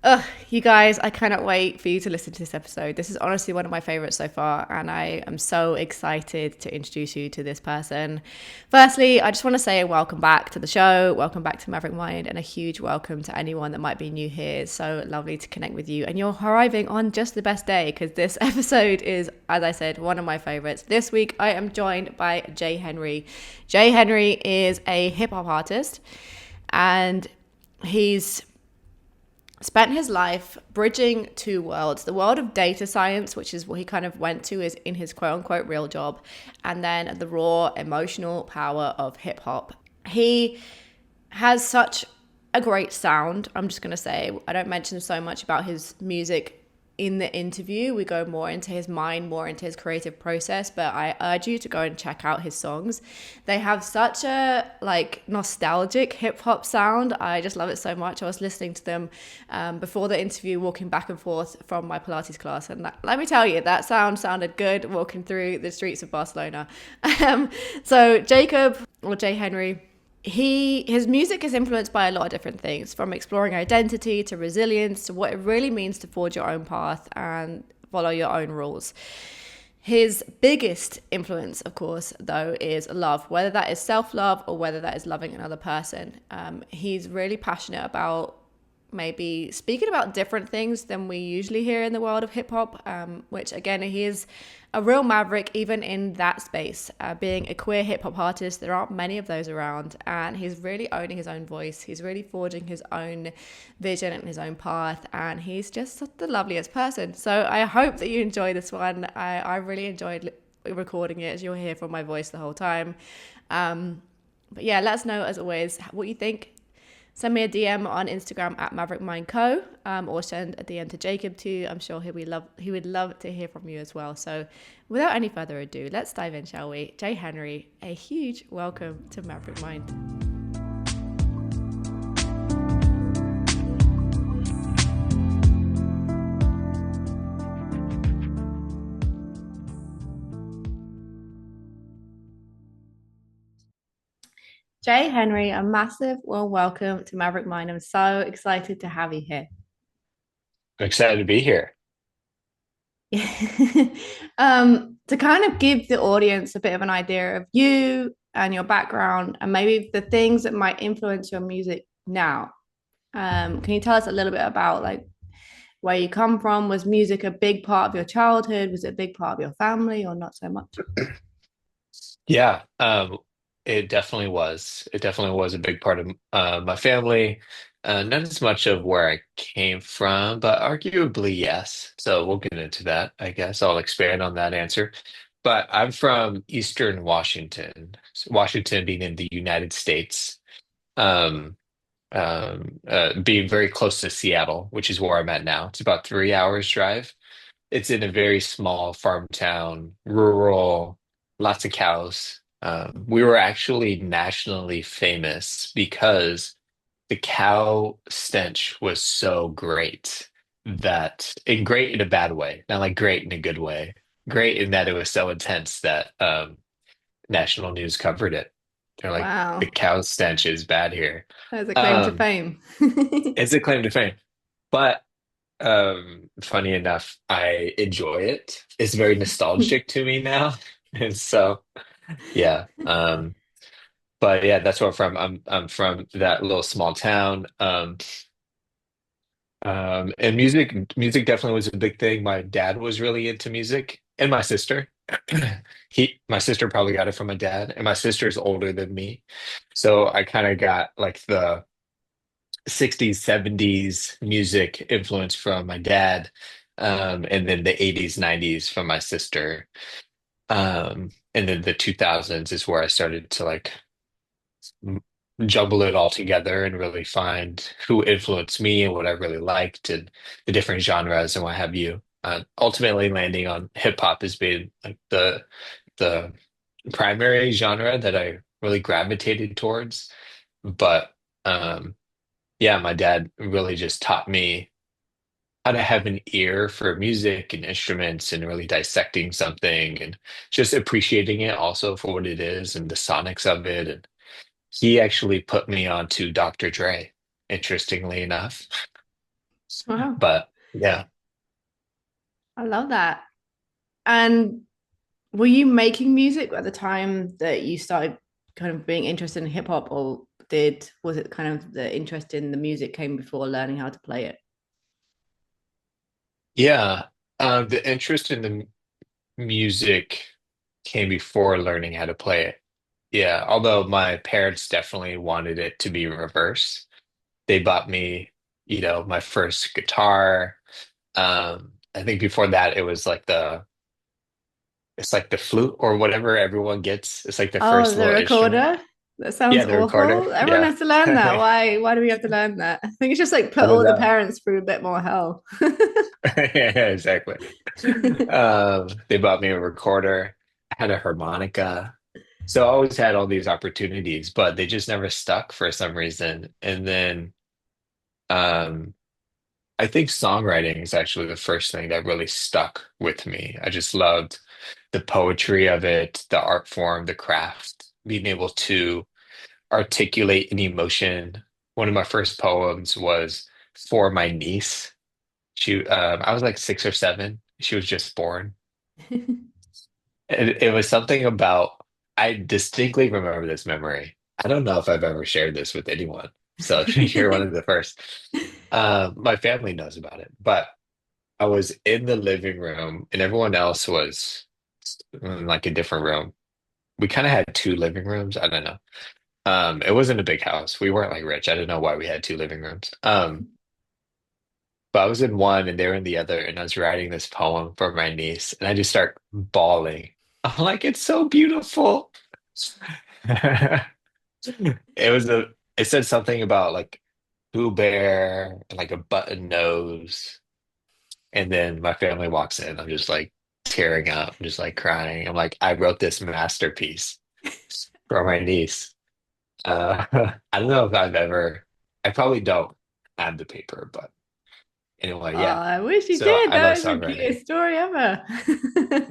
Ugh, you guys, I cannot wait for you to listen to this episode. This is honestly one of my favorites so far, and I am so excited to introduce you to this person. Firstly, I just want to say welcome back to the show, welcome back to Maverick Mind, and a huge welcome to anyone that might be new here. It's so lovely to connect with you, and you're arriving on just the best day because this episode is, as I said, one of my favorites. This week, I am joined by J.Henry. J.Henry is a hip hop artist, and he's spent his life bridging two worlds: the world of data science, which is what he kind of went to is in his quote unquote real job, and then the raw emotional power of hip hop. He has such a great sound. I'm just going to say, I don't mention so much about his music in the interview. We go more into his mind, more into his creative process, but I urge you to go and check out his songs. They have such a like nostalgic hip hop sound. I just love it so much. I was listening to them before the interview, walking back and forth from my Pilates class, and let me tell you, that sound sounded good walking through the streets of Barcelona. So Jacob, or J. Henry, his music is influenced by a lot of different things, from exploring identity to resilience to what it really means to forge your own path and follow your own rules. His biggest influence, of course, though, is love, whether that is self-love or whether that is loving another person. He's really passionate about maybe speaking about different things than we usually hear in the world of hip hop, which again, he is a real maverick even in that space. Being a queer hip hop artist, there aren't many of those around, and he's really owning his own voice. He's really forging his own vision and his own path, and he's just the loveliest person. So I hope that you enjoy this one. I really enjoyed recording it, as you'll hear from my voice the whole time. But yeah, let us know as always what you think. Send me a DM on Instagram at Maverick Mind Co. Or send a DM to Jacob too. I'm sure he would love to hear from you as well. So without any further ado, let's dive in, shall we? J. Henry, a huge welcome to Maverick Mind. J. Henry, a massive well welcome to Maverick Mind. I'm so excited to have you here. I'm excited to be here. To kind of give the audience a bit of an idea of you and your background and maybe the things that might influence your music now. Can you tell us a little bit about like where you come from? Was music a big part of your childhood? Was it a big part of your family or not so much? Yeah, it definitely was. It definitely was a big part of my family. Not as much of where I came from, but arguably yes. So we'll get into that, I guess. I'll expand on that answer. But I'm from Eastern Washington, Washington being in the United States, um, being very close to Seattle, which is where I'm at now. It's about 3 hours drive. It's in a very small farm town, rural, lots of cows. We were actually nationally famous because the cow stench was so great that, and great in a bad way, not like great in a good way. Great in that it was so intense that national news covered it. They're like, the Wow, cow stench is bad here. there's a claim to Um, fame. it's a claim to fame. But funny enough, I enjoy it. It's very nostalgic to me now. And so, yeah. But yeah, that's where I'm from. I'm from that little small town. And music definitely was a big thing. My dad was really into music, and my sister. My sister probably got it from my dad, and my sister's older than me. So I kind of got like the 60s, 70s music influence from my dad, and then the 80s, 90s from my sister. And then the 2000s is where I started to like m- jumble it all together and really find who influenced me and what I really liked and the different genres and what have you. Ultimately landing on hip hop has been like the primary genre that I really gravitated towards. But yeah, my dad really just taught me how to have an ear for music and instruments and really dissecting something and just appreciating it also for what it is and the sonics of it. And he actually put me onto Dr. Dre, interestingly enough. Wow. But yeah. I love that. And were you making music at the time that you started kind of being interested in hip hop, or was it kind of the interest in the music came before learning how to play it? Yeah. The interest in the music came before learning how to play it. Yeah, although my parents definitely wanted it to be reverse. They bought me, my first guitar. I think before that it was like it's like the flute or whatever everyone gets. It's like the Oh, first the little instrument. recorder? That Yeah, sounds the recorder. awful. Everyone Yeah. has to learn that. Why do we have to learn that? I think it's just like I put don't all the know. parents through a bit more hell. Yeah, exactly. They bought me a recorder. I had a harmonica. So I always had all these opportunities, but they just never stuck for some reason. And then um, I think songwriting is actually the first thing that really stuck with me. I just loved the poetry of it, the art form, the craft, being able to articulate an emotion. One of my first poems was for my niece. I was like 6 or 7. She was just born. It was something about, I distinctly remember this memory. I don't know if I've ever shared this with anyone. So you're one of the first. My family knows about it, but I was in the living room and everyone else was in like a different room. We kind of had two living rooms. I don't know. It wasn't a big house. We weren't like rich. I don't know why we had two living rooms. But I was in one and they were in the other, and I was writing this poem for my niece, and I just start bawling. I'm like, it's so beautiful. It said something about like Pooh Bear and like a button nose. And then my family walks in. I'm just like tearing up, I'm just like crying. I'm like, I wrote this masterpiece for my niece. I don't know if I probably don't have the paper, but anyway, Oh, yeah. I wish you So did. I love That was the songwriting. cutest story ever.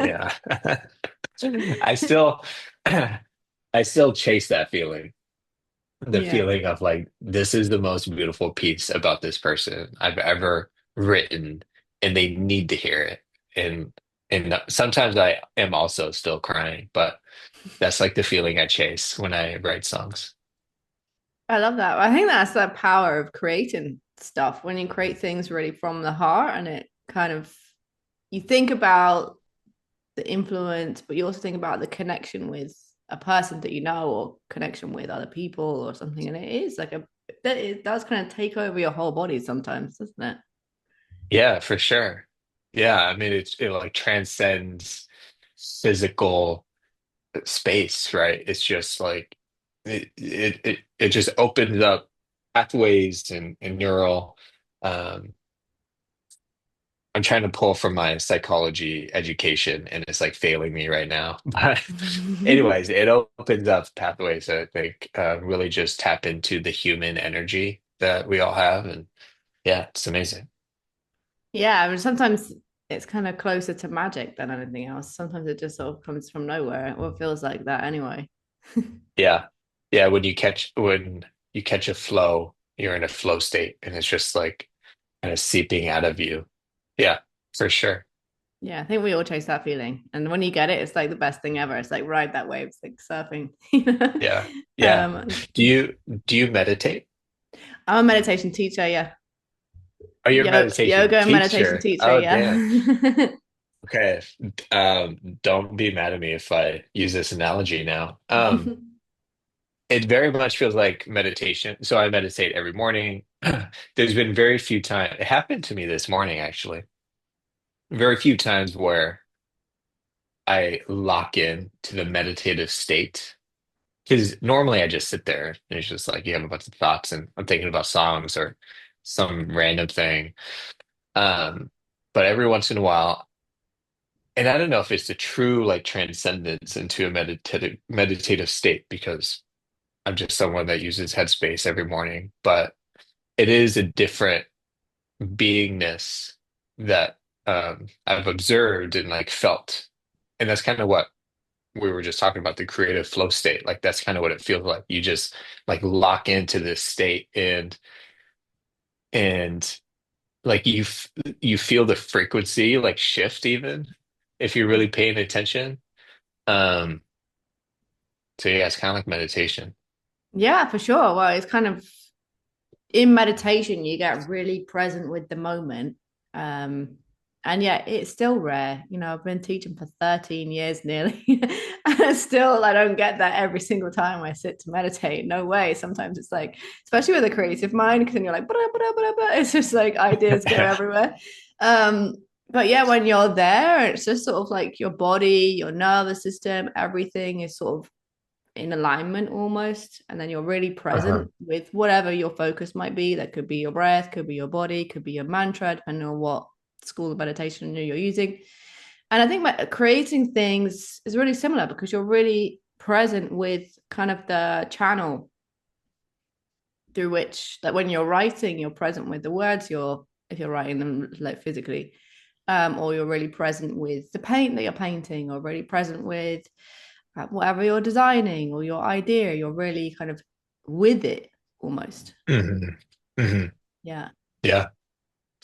Yeah. I still I still chase that feeling. The Yeah. feeling of like this is the most beautiful piece about this person I've ever written and they need to hear it. And sometimes I am also still crying, but that's like the feeling I chase when I write songs. I love that. I think that's the power of creating stuff when you create things really from the heart and it kind of you think about the influence, but you also think about the connection with a person that you know or connection with other people or something. And it is like it does kind of take over your whole body sometimes, doesn't it? Yeah, for sure. Yeah, I mean it like transcends physical space, right? It's just like it just opens up pathways and neural. Um, I'm trying to pull from my psychology education, and it's like failing me right now. But anyways, it opens up pathways that I think really just tap into the human energy that we all have, and yeah, it's amazing. Yeah, I mean, sometimes it's kind of closer to magic than anything else. Sometimes it just sort of comes from nowhere, or feels like that anyway. Yeah, yeah. When you catch a flow, you're in a flow state, and it's just like kind of seeping out of you. Yeah, for sure. Yeah, I think we all chase that feeling. And when you get it, it's like the best thing ever. It's like ride that wave. It's like surfing, you know? Yeah. Yeah. Um, Do you meditate? I'm a meditation teacher, yeah. Oh, you're a meditation Yoga and meditation teacher. teacher, Oh, damn. yeah. Okay. Don't be mad at me if I use this analogy now. It very much feels like meditation. So I meditate every morning. There's been very few times, it happened to me this morning, actually. Very few times where I lock in to the meditative state. Because normally I just sit there and it's just like you have a bunch of thoughts and I'm thinking about songs or some random thing. Um, but every once in a while, and I don't know if it's a true like transcendence into a meditative state because I'm just someone that uses Headspace every morning, but it is a different beingness that I've observed and like felt. And that's kind of what we were just talking about, the creative flow state. Like that's kind of what it feels like. You just like lock into this state and like you feel the frequency like shift even if you're really paying attention. Um, so yeah, it's kind of like meditation. Yeah, for sure. Well, it's kind of in meditation, you get really present with the moment. Um, and yeah, it's still rare. You know, I've been teaching for 13 years nearly, and still I don't get that every single time I sit to meditate. No way. Sometimes it's like, especially with a creative mind, because then you're like, blah, blah, blah, blah. It's just like ideas go Yeah. everywhere. Um, but yeah, when you're there, it's just sort of like your body, your nervous system, everything is sort of in alignment almost, and then you're really Uh-huh. present with whatever your focus might be. That could be your breath, could be your body, could be your mantra, depending on what school of meditation you're using. And I think creating things is really similar because you're really present with kind of the channel through which, that when you're writing, you're present with the words, you're, if you're writing them like physically, or you're really present with the paint that you're painting, or really present with whatever you're designing or your idea. You're really kind of with it almost. Hmm. Hmm. Yeah. Yeah,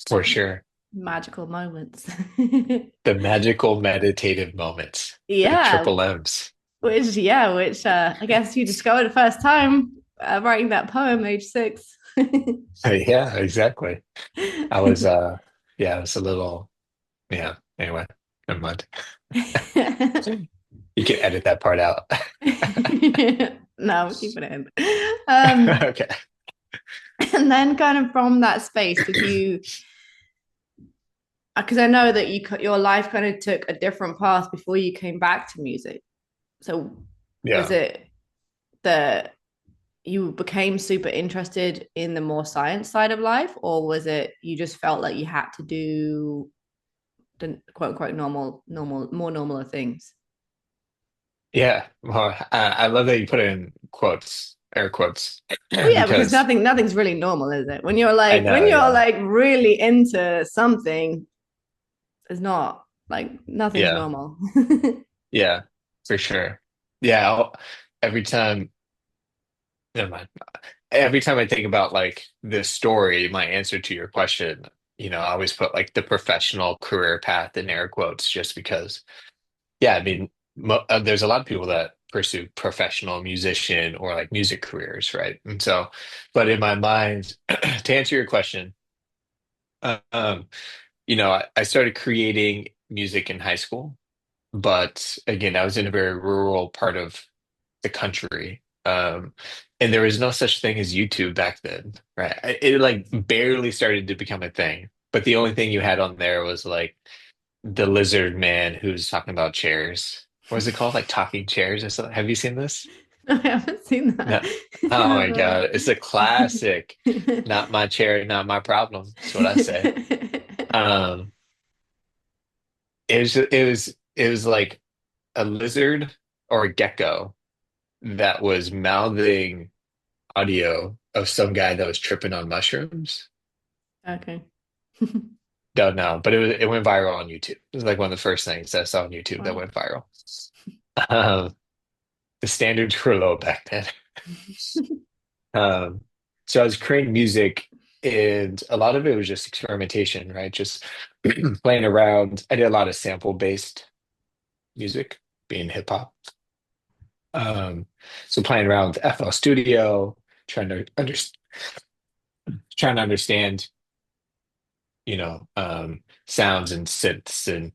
for sure. Magical moments. The magical meditative moments, the Yeah. triple M's. Which I guess you discovered the first time writing that poem, age 6. Yeah, exactly. I was yeah, I was a little yeah, anyway, never mind. You can edit that part out. No, I'm keeping it in. Um, Okay. and then kind of from that space, did you, because I know that your life kind of took a different path before you came back to music. So was Yeah. it that you became super interested in the more science side of life, or was it you just felt like you had to do the quote unquote more normal things? Yeah. Well, I love that you put it in quotes, air quotes, Well, yeah, because because nothing's really normal, is it? I When know, you're yeah. like really into something, it's not like nothing's Yeah. normal. Yeah, for sure. Yeah, every time, never mind. Every time I think about like this story, my answer to your question, I always put like the professional career path in air quotes just because, yeah, I mean, there's a lot of people that pursue professional musician or like music careers, right? And so, but in my mind, to answer your question, um, I started creating music in high school, but again, I was in a very rural part of the country. And there was no such thing as YouTube back then, right? It like barely started to become a thing. But the only thing you had on there was like the lizard man who's talking about chairs. What is it called? Like talking chairs or something. Have you seen this? I haven't seen that. No. Oh my God. It's a classic. Not my chair, not my problem. That's what I say. Um, it was like a lizard or a gecko that was mouthing audio of some guy that was tripping on mushrooms. Okay. Don't know, but it went viral on YouTube. It was like one of the first things that I saw on YouTube that Wow. went viral. Um, the standards were low back then. Um, so I was creating music, and a lot of it was just experimentation, right? Just playing around. I did a lot of sample-based music, being hip hop. So playing around with FL Studio, trying to under, trying to understand sounds and synths and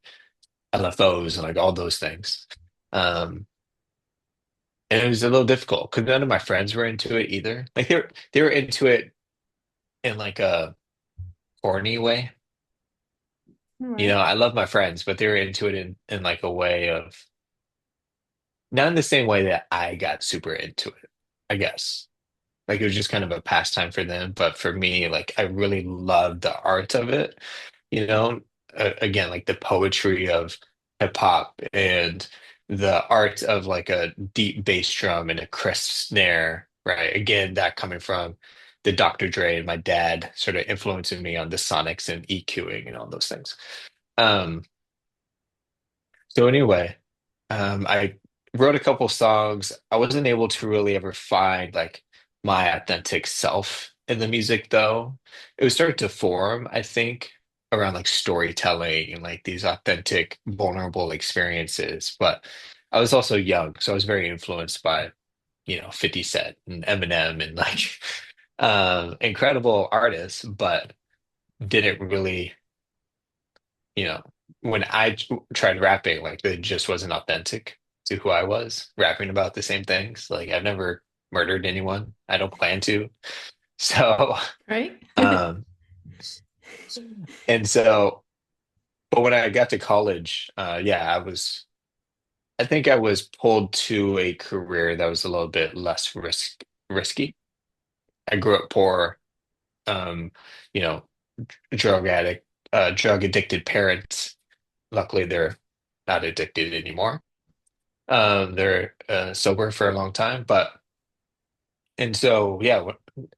LFOs and like all those things. Um, and it was a little difficult because none of my friends were into it either. Like they were into it in like a corny way. All right. I love my friends, but they were into it in like a way of not in the same way that I got super into it, I guess. Like it was just kind of a pastime for them, but for me, like I really loved the art of it. You know, Again, like the poetry of hip hop and the art of like a deep bass drum and a crisp snare, right? Again, that coming from the Dr. Dre and my dad sort of influencing me on the sonics and EQing and all those things. Um, so anyway, I wrote a couple songs. I wasn't able to really ever find like my authentic self in the music though. It was starting to form, I think, around like storytelling and like these authentic, vulnerable experiences. But I was also young, so I was very influenced by, 50 Cent and Eminem and like incredible artists, but didn't really, when tried rapping, like it just wasn't authentic to who I was, rapping about the same things. Like I've never murdered anyone. I don't plan to. So, Right? um, and so, but when I got to college, yeah, I think I was pulled to a career that was a little bit less risky. I grew up poor, um, you know, drug addicted parents. Luckily, they're not addicted anymore. They're sober for a long time, but and so yeah,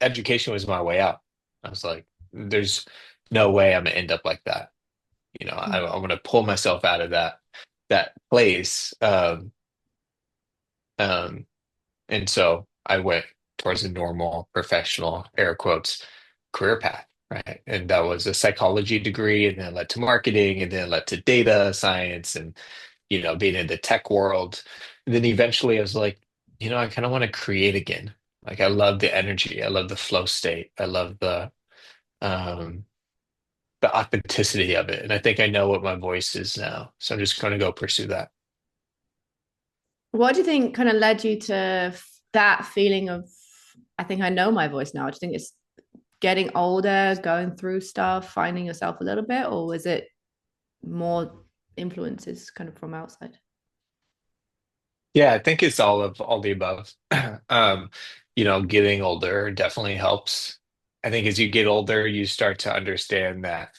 education was my way out. I was like, there's no way I'm gonna end up like that. I'm gonna pull myself out of that place. Um, and so I went towards a normal professional air quotes career path, right? And that was a psychology degree, and then led to marketing, and then led to data science, and being in the tech world. And then eventually I was like, I kind of want to create again. Like I love the energy, I love the flow state, I love um the authenticity of it. And I think I know what my voice is now. So I'm just going to go pursue that. What do you think kind of led you to that feeling of, I think I know my voice now? Do you think it's getting older, going through stuff, finding yourself a little bit, or was it more influences kind of from outside? Yeah, I think it's all the above. Um, getting older definitely helps. I think as you get older, you start to understand that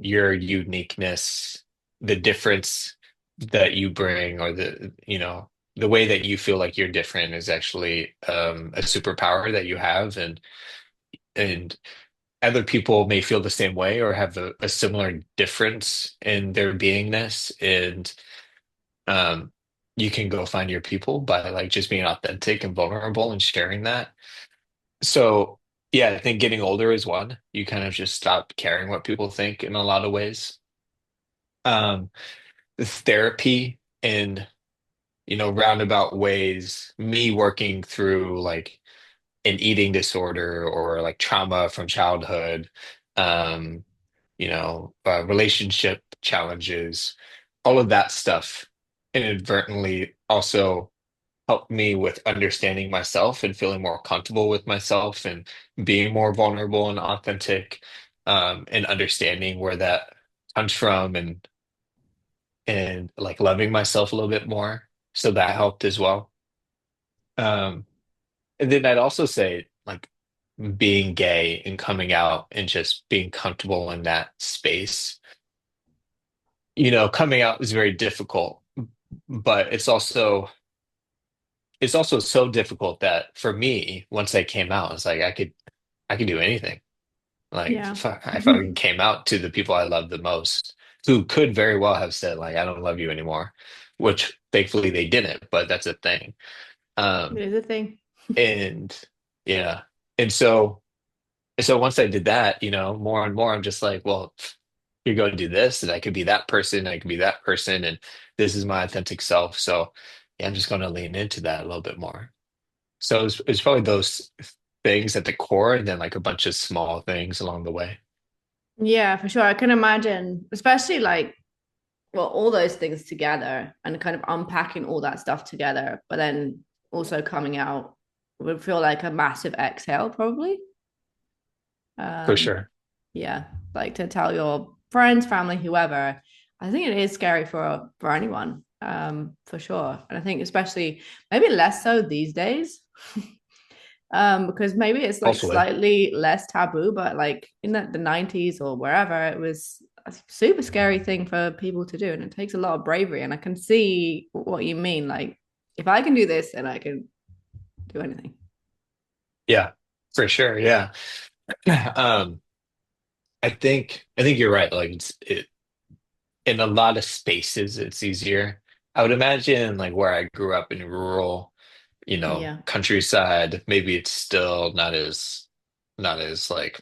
your uniqueness, the difference that you bring, or the way that you feel like you're different is actually a superpower that you have, and other people may feel the same way or have a similar difference in their beingness, and um, you can go find your people by like just being authentic and vulnerable and sharing that. So, yeah, I think getting older is one. You kind of just stop caring what people think in a lot of ways. Um, the therapy in, roundabout ways, me working through like an eating disorder or like trauma from childhood, um, relationship challenges, all of that stuff inadvertently also helped me with understanding myself and feeling more comfortable with myself and being more vulnerable and authentic, and understanding where that comes from, and like loving myself a little bit more. So that helped as well. Um, and then I'd also say like being gay and coming out and just being comfortable in that space. Coming out is very difficult, but it's also so difficult that for me, once I came out, it's like I could do anything. Like Yeah. if I came out to the people I love the most, who could very well have said like I don't love you anymore, which thankfully they didn't, but that's a thing. It Um, is a thing. and yeah, and so once I did that, more and more, I'm just like, well, you're going to do this, and I could be that person, I could be that person, and this is my authentic self. So yeah, I'm just going to lean into that a little bit more. So it's probably those things at the core, and then like a bunch of small things along the way. Yeah, for sure. I can imagine, especially like, well, all those things together and kind of unpacking all that stuff together, but then also coming out would feel like a massive exhale, probably. For Um, sure. yeah, like to tell your friends, family, whoever. I think it is scary for anyone, for sure. And I think especially maybe less so these days. Because maybe it's like Hopefully. slightly less taboo, but like in the 90s or wherever, it was a super scary thing for people to do. And it takes a lot of bravery. And I can see what you mean. Like, if I can do this, then I can do anything. Yeah, for sure. Yeah. Um, I think you're right. Like in a lot of spaces it's easier. I would imagine like where I grew up in rural, Yeah. countryside, maybe it's still not as like,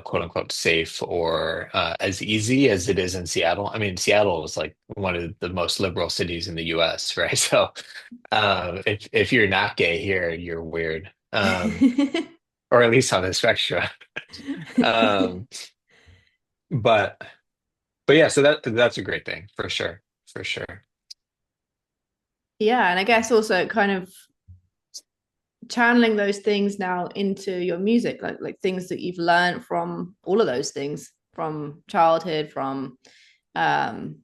quote unquote safe or as easy as it is in Seattle. I mean, Seattle is like one of the most liberal cities in the US, right? So if you're not gay here, you're weird. Or at least on the spectrum. Um, but yeah, so that's a great thing for sure. For sure. Yeah, and I guess also kind of channeling those things now into your music, like things that you've learned from all of those things from childhood, from um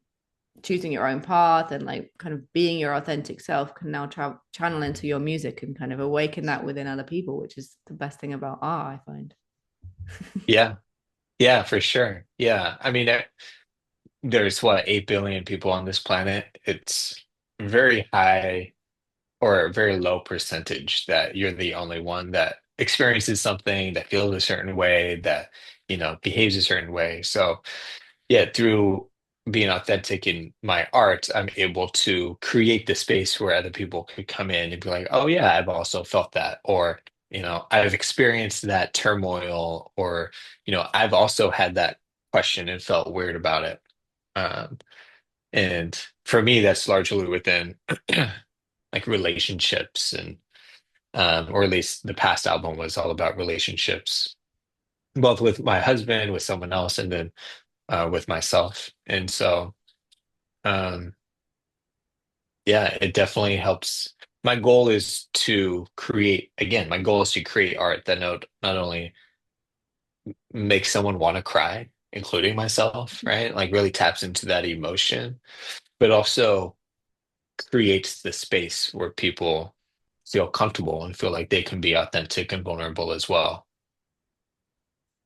choosing your own path and like kind of being your authentic self can now channel into your music and kind of awaken that within other people, which is the best thing about art, I find. Yeah. Yeah, for sure. Yeah. I mean, there's what, 8 billion people on this planet. It's very high or a very low percentage that you're the only one that experiences something, that feels a certain way, that, behaves a certain way. So, yeah, through being authentic in my art, I'm able to create the space where other people could come in and be like, oh, yeah, I've also felt that. Or, I've experienced that turmoil. Or, I've also had that question and felt weird about it. Um, and for me, that's largely within like relationships and or at least the past album was all about relationships, both with my husband, with someone else, and then with myself. And so, um, yeah, it definitely helps. My goal is to create, again, my goal is to create art that not only makes someone want to cry, including myself, right? Like really taps into that emotion, but also creates the space where people feel comfortable and feel like they can be authentic and vulnerable as well.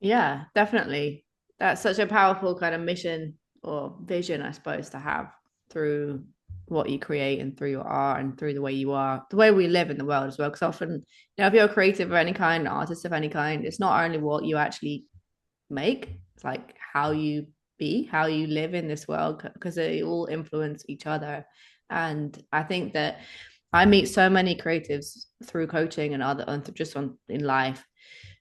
Yeah, definitely. That's such a powerful kind of mission or vision, I suppose, to have through what you create and through your art and through the way you are, the way we live in the world as well. Because often, if you're a creative of any kind, an artist of any kind, it's not only what you actually make, it's like how you be, how you live in this world, because they all influence each other. And I think that I meet so many creatives through coaching and other, and just on in life,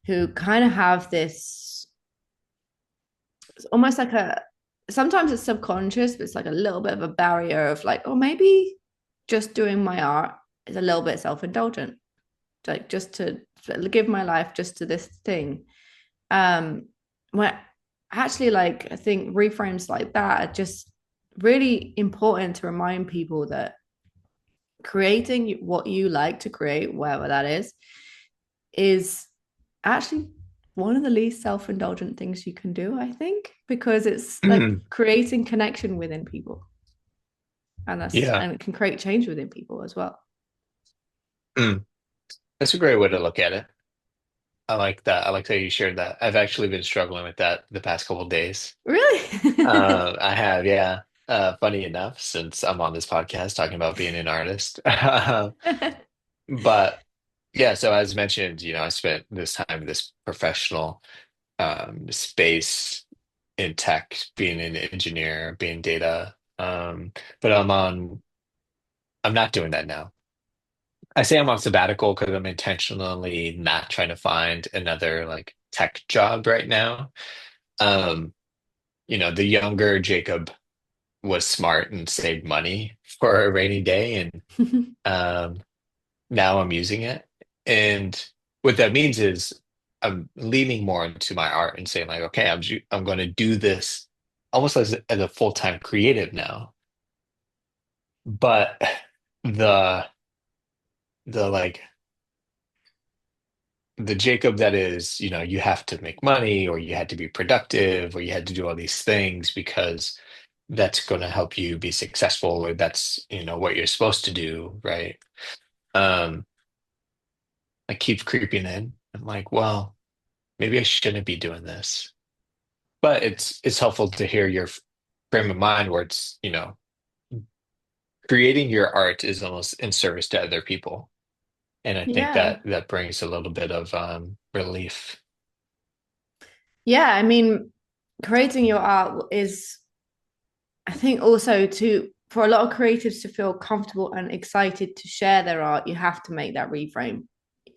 who kind of have this, it's almost like a, sometimes it's subconscious, but it's like a little bit of a barrier of like, oh, maybe just doing my art is a little bit self-indulgent, like just to give my life just to this thing. Where actually, like, I think reframes like that are just really important to remind people that creating what you like to create, wherever that is actually one of the least self-indulgent things you can do, I think, because it's like creating connection within people, Yeah. and it can create change within people as well. Mm. That's a great way to look at it. I like that. I like how you shared that. I've actually been struggling with that the past couple of days. Really. I have, yeah. Funny enough, since I'm on this podcast talking about being an artist. But yeah, so as mentioned, I spent this time in this professional space in tech, being an engineer, being data. But I'm not doing that now. I say I'm on sabbatical because I'm intentionally not trying to find another like tech job right now. Um, the younger Jacob was smart and saved money for a rainy day, and um, now I'm using it. And what that means is I'm leaning more into my art and saying like, okay, I'm going to do this almost as a full-time creative now. But the like the Jacob that is, you have to make money or you had to be productive or you had to do all these things because that's going to help you be successful or that's, what you're supposed to do, right? Um, I keep creeping in. I'm like, well, maybe I shouldn't be doing this. But it's helpful to hear your frame of mind where it's, creating your art is almost in service to other people. And I think Yeah. that brings a little bit of relief. Yeah, I mean, creating your art is, I think, also to, for a lot of creatives to feel comfortable and excited to share their art, you have to make that reframe.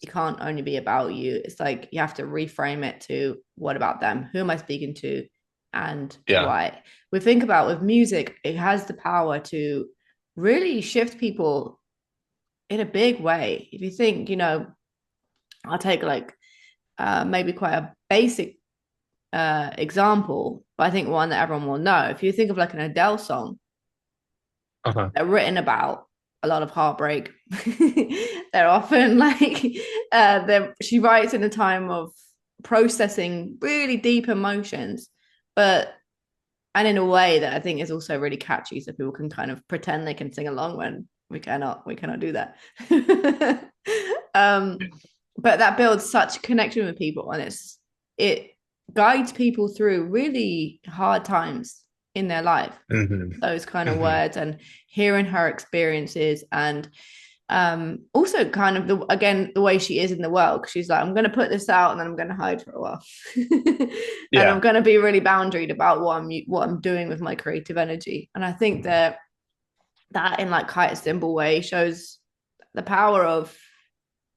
it can't only be about you. It's like you have to reframe it to what about them? Who am I speaking to, and Yeah. why? We think about with music, it has the power to really shift people in a big way. If you think, I'll take like maybe quite a basic example, but I think one that everyone will know. If you think of like an Adele song, Uh-huh. they're written about a lot of heartbreak. They're often like she writes in a time of processing really deep emotions, but and in a way that I think is also really catchy, so people can kind of pretend they can sing along when we cannot do that. um, but that builds such connection with people, and it guides people through really hard times in their life. Hmm. Those kind of Hmm. words and hearing her experiences and also kind of the way she is in the world, because she's like, I'm going to put this out and then I'm going to hide for a while. And I'm Yeah. going to be really boundaried about what I'm doing with my creative energy. And I think that in like quite a simple way shows the power of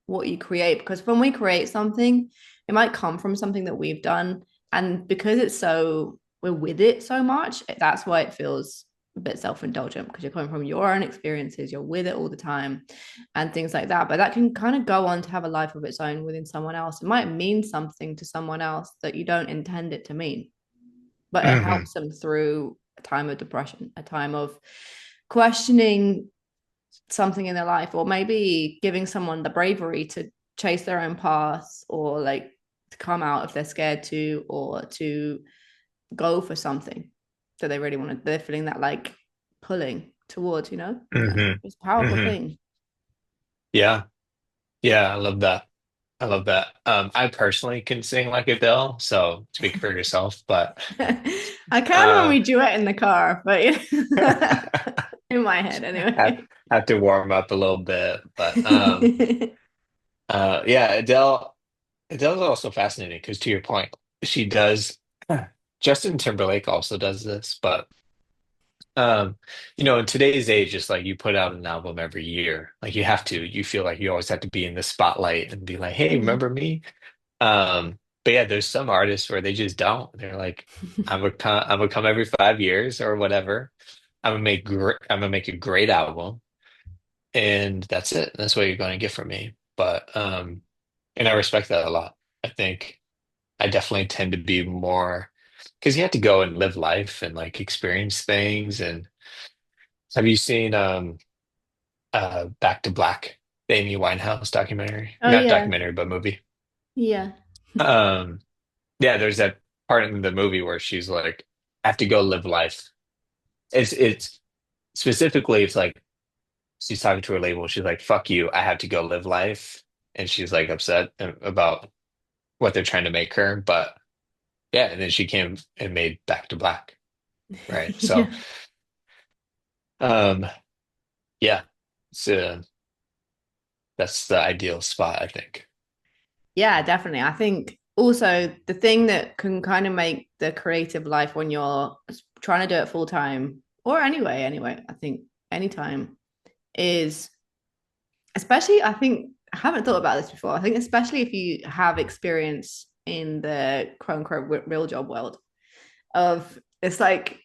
what you create, because when we create something, it might come from something that we've done, and because it's so we're with it so much, that's why it feels a bit self-indulgent, because you're coming from your own experiences, you're with it all the time and things like that. But that can kind of go on to have a life of its own within someone else. It might mean something to someone else that you don't intend it to mean, but it Hmm. helps them through a time of depression, a time of questioning something in their life, or maybe giving someone the bravery to chase their own path, or like to come out if they're scared to, or to go for something that they really want to, they're feeling that like pulling towards, and Hmm. it's a powerful Hmm. thing. Yeah. Yeah. I love that. I love that. I personally can sing like Adele, so speak for yourself, but I can when uh we duet in the car, but in my head have anyway. have to warm up a little bit. But yeah, Adele's also fascinating because to your point, she does Justin Timberlake also does this, but Um, in today's age, it's like you put out an album every year. Like you feel like you always have to be in the spotlight and be like, hey, remember me? But yeah, there's some artists where they just don't. They're like, I'm gonna come every 5 years or whatever. I'm gonna make a great album, and that's it. That's what you're gonna get from me. But and I respect that a lot. I think I definitely tend to be more because you have to go and live life and like experience things. And have you seen Back to Black, the Amy Winehouse documentary? Oh Not yeah, documentary, but movie. yeah. Um, yeah, there's that part in the movie where she's like, I have to go live life. It's specifically it's like she's talking to her label, she's like, fuck you, I have to go live life. And she's like upset about what they're trying to make her. But yeah, and then she came and made Back to Black, right? So Yeah. um yeah, it's that's the ideal spot, I think. Yeah, definitely. I think also the thing that can kind of make the creative life when you're trying to do it full time, or anyway, I think anytime, is especially, I think I haven't thought about this before. I think especially if you have experience in the quote unquote real job world of, it's like,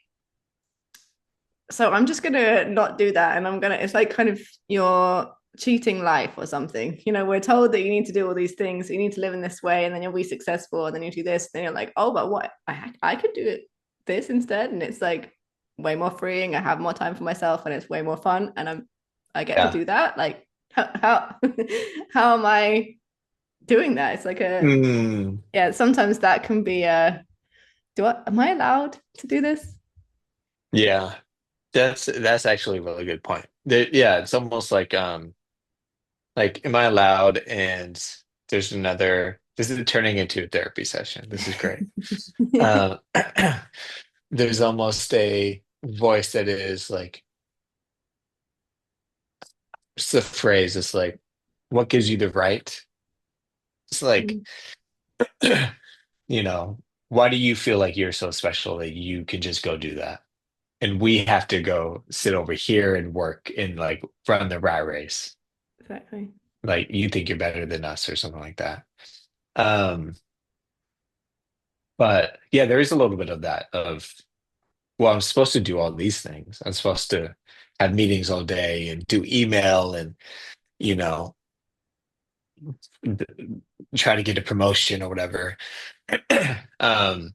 so I'm just gonna not do that, and it's like kind of you're cheating life or something. We're told that you need to do all these things, you need to live in this way, and then you'll be successful, and then you do this, and then you're like, oh, but what, I could do it this instead, and it's like way more freeing. I have more time for myself, and it's way more fun, and I get to Yeah. do that. Like how how am I doing that? It's like Mm, yeah. Sometimes that can be am I allowed to do this? yeah. That's actually a really good point. Yeah, it's almost like am I allowed? And this is turning into a therapy session. This is great. Um there's almost a voice that is like it's the phrase, it's like, what gives you the right? It's like, you know, why do you feel like you're so special that you can just go do that? And we have to go sit over here and work and like run the rat race. Exactly. like you think you're better than us or something like that. Um, but yeah, there is a little bit of that of, well, I'm supposed to do all these things. I'm supposed to have meetings all day and do email and, you know, try to get a promotion or whatever. Um,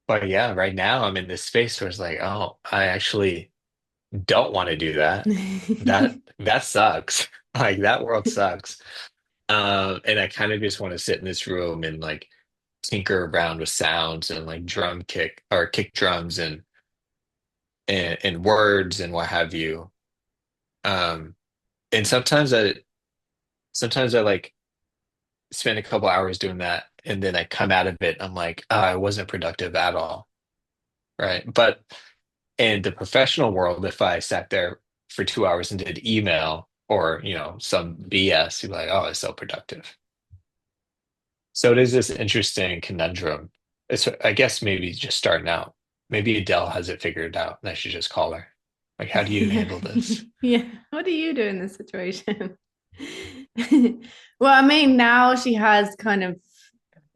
but yeah, right now I'm in this space where it's like, oh, I actually don't want to do that. That sucks. Like that world sucks. And I kind of just want to sit in this room and like tinker around with sounds and like drum kick or kick drums and words and what have you. Um, and sometimes I like spend a couple hours doing that and then I come out of it, I'm like, oh, I wasn't productive at all. Right. But in the professional world, if I sat there for 2 hours and did email or, some BS, you're like, oh, it's so productive. So it is this interesting conundrum. It's, I guess, maybe just starting out. Maybe Adele has it figured out and I should just call her. Like, how do you Yeah. handle this? Yeah. What do you do in this situation? Well, I mean, now she has kind of,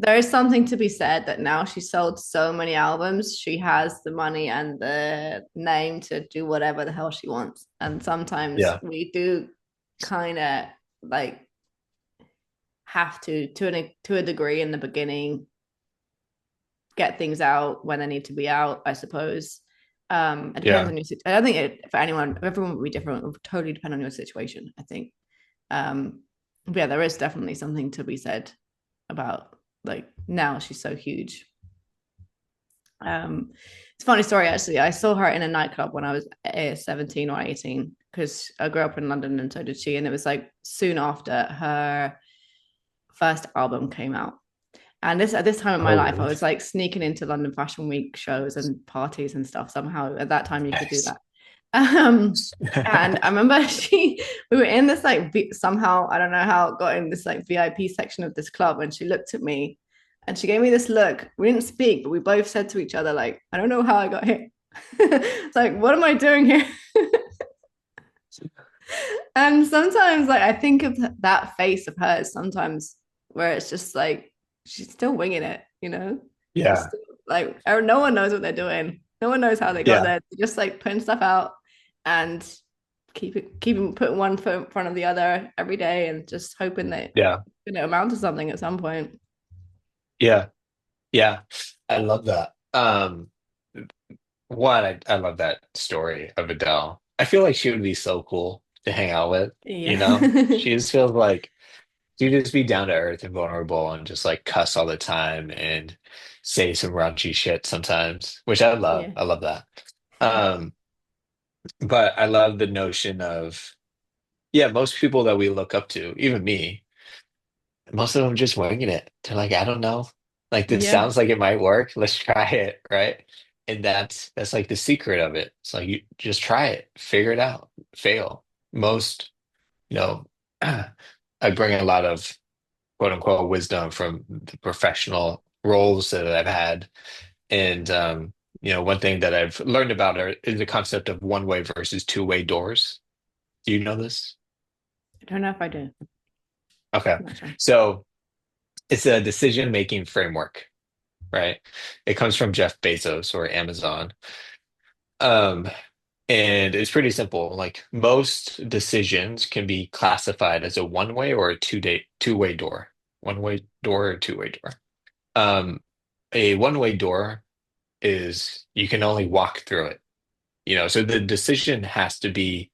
there is something to be said that now she's sold so many albums, she has the money and the name to do whatever the hell she wants. And sometimes Yeah. we do kind of like have to a degree in the beginning, get things out when they need to be out, I suppose. It depends Yeah. on your situation. I don't think for anyone, everyone would be different. It would totally depend on your situation, I think. But yeah, there is definitely something to be said about like now she's so huge. It's a funny story actually. I saw her in a nightclub when I was 17 or 18 because I grew up in London and so did she. And it was like soon after her first album came out. And this at this time in my Oh, life, I really? was like sneaking into London Fashion Week shows and parties and stuff. Somehow at that time you could do Nice. that. And I remember we were in this like somehow I don't know how it got in this like VIP section of this club, and she looked at me, and she gave me this look. We didn't speak, but we both said to each other like, I don't know how I got here. It's like, what am I doing here? And sometimes like I think of that face of hers sometimes where it's just like she's still winging it, you know? She's Yeah. still like no one knows what they're doing. No one knows how they got Yeah. there. They're just like putting stuff out and keeping putting one foot in front of the other every day and just hoping that Yeah. amount to something at some point. Yeah. Yeah. I love that. I love that story of Adele. I feel like she would be so cool to hang out with, you know? Yeah. She just feels like she'd just be down to earth and vulnerable and just like cuss all the time and say some raunchy shit sometimes, which I love. Yeah. I love that. Um, but I love the notion of, yeah, most people that we look up to, even me, most of them just winging it. They're like, I don't know. Like this Yeah. sounds like it might work. Let's try it, right? And that's like the secret of it. It's like you just try it, figure it out, fail. Most, you know, I bring a lot of quote unquote wisdom from the professional roles that I've had. And one thing that I've learned about is the concept of one-way versus two-way doors. Do you know this? I don't know if I do. Okay. I'm not sure. So it's a decision-making framework, right? It comes from Jeff Bezos or Amazon. Um, and it's pretty simple. Like most decisions can be classified as a one-way or a two-way door. One-way door or two-way door. Um, a one-way door is you can only walk through it. So the decision has to be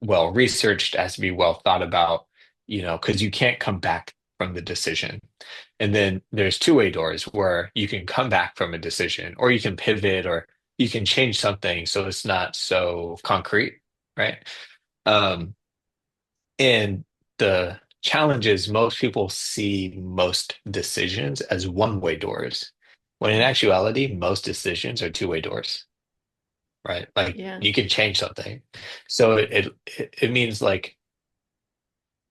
well researched, has to be well thought about, because you can't come back from the decision. And then there's two-way doors where you can come back from a decision or you can pivot or you can change something so it's not so concrete, right? Um, and the challenge is most people see most decisions as one-way doors, when in actuality, most decisions are two-way doors, right? Like Yeah. you can change something. So it means like